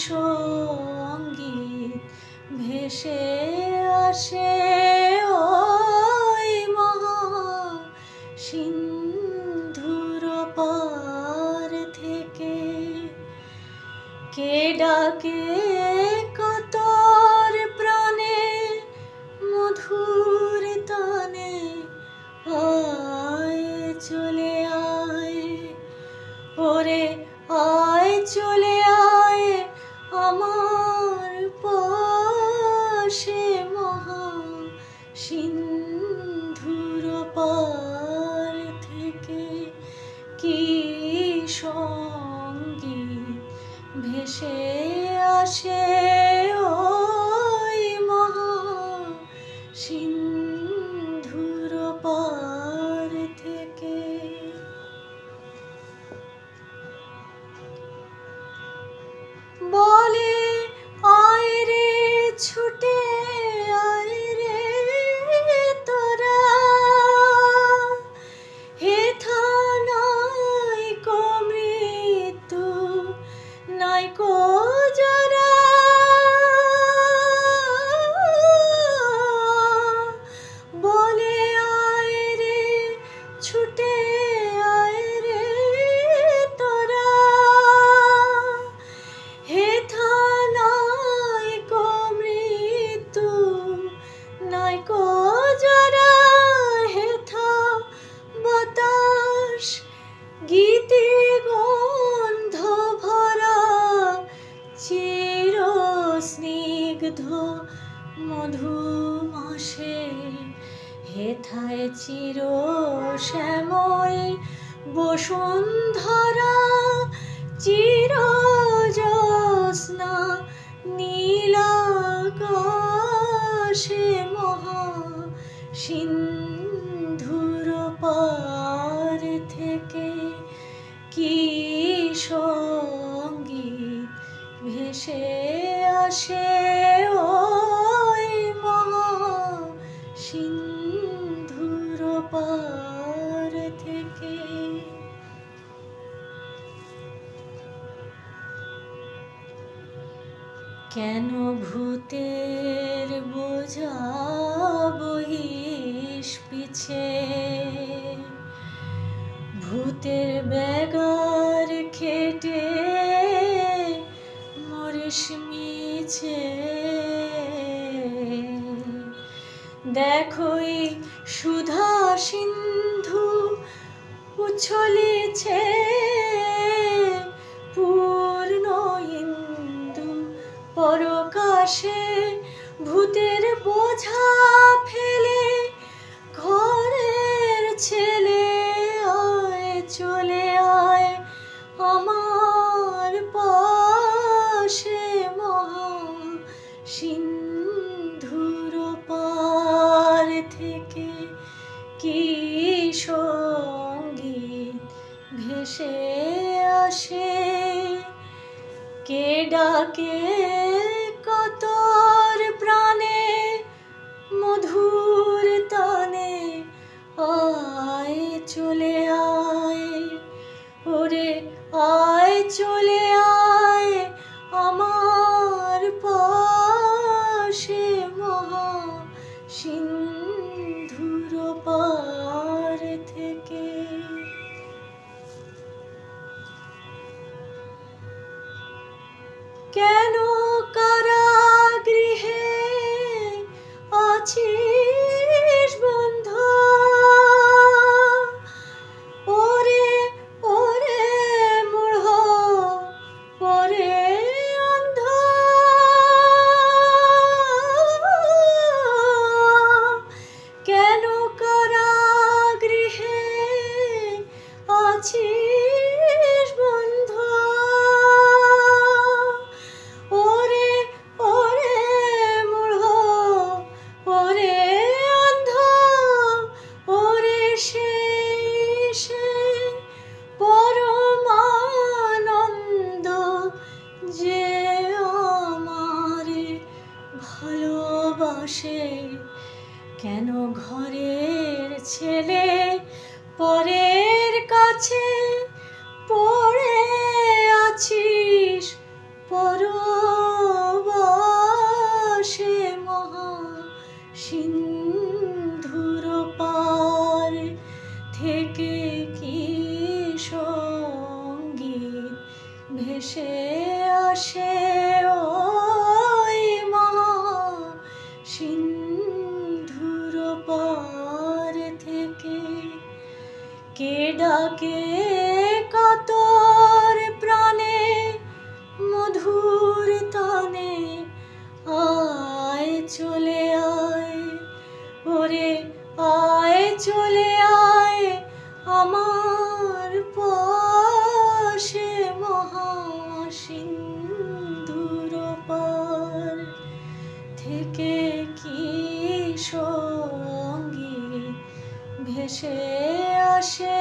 সঙ্গীত ভেসে আসে ওই মহা সিন্ধুর পার থেকে। কে ডাকে কাতর প্রাণে মধুর তানে, আয় চলে আয় ওরে আয় চলে আয় আমার পাশে মহা সিন্ধুর পার থেকে। কি সঙ্গীত ভেসে আসে ওই মহা সিন্ধুর পার থেকে। বলে আয় রে ছুটে আয় রে তোরা, হেথা নাইকো মৃত্যু নাইকো জরা। বলে আয় রে ছুটে আয় রে তোরা, হেথা নাইকো মৃত্যু নাইকো জরা। হেথা বাতাস গীতি গন্ধ ভরা, চির স্নিগ্ধ মধুমাসে। হেথায় চির শ্যামল বসুন্ধরা, চির জ্যোৎস্না নীলাকাশে মহা সিন্ধুর পার থেকে। কি সঙ্গীত ভেসে আসে ওই মহা সিন্ধুর পার থেকে। কেন ভূতের বোঝা বহিস পিছে, ভূতের ব্যাগার খেটে মরিস মিছে। দেখোই সুধা সিন্ধু উছলিছে, পূর্ণ ইন্দু পরকাশে। ভূতের বোঝা ফেলে ঘরের ছেলে, আয় চলে আয় আমার পাশে মহা সিন্ধুর পার থেকে। কি সঙ্গীত ভেসে আসে, কে ডাকে কাতর প্রাণে মধুর তানে, আয় চলে আয় ওরে আয় চলে আয় আমার পাশে মহা সিন্ধুর পার থেকে। কেন কারাগৃহে আছিস বন্ধু, ওরে ওরে মূঢ় ওরে অন্ধ। কেন কারাগৃহে আছিস বন্ধু, ওরে ওরে মূঢ় ওরে অন্ধ। ওরে সে পরমানন্দ যে আমারে ভালোবাসে। কেন ঘরের ছেলে পরের কাছে পড়ে আছিস পর আসে ওই মহা সিন্ধুর পার থেকে। কে ডাকে কাতর প্রাণে মধুর তানে, আয় চলে আয় ওরে আয় চলে আয় আমার পাশে মহা সিন্ধুর পার থেকে। কি সঙ্গী ভেসে আসে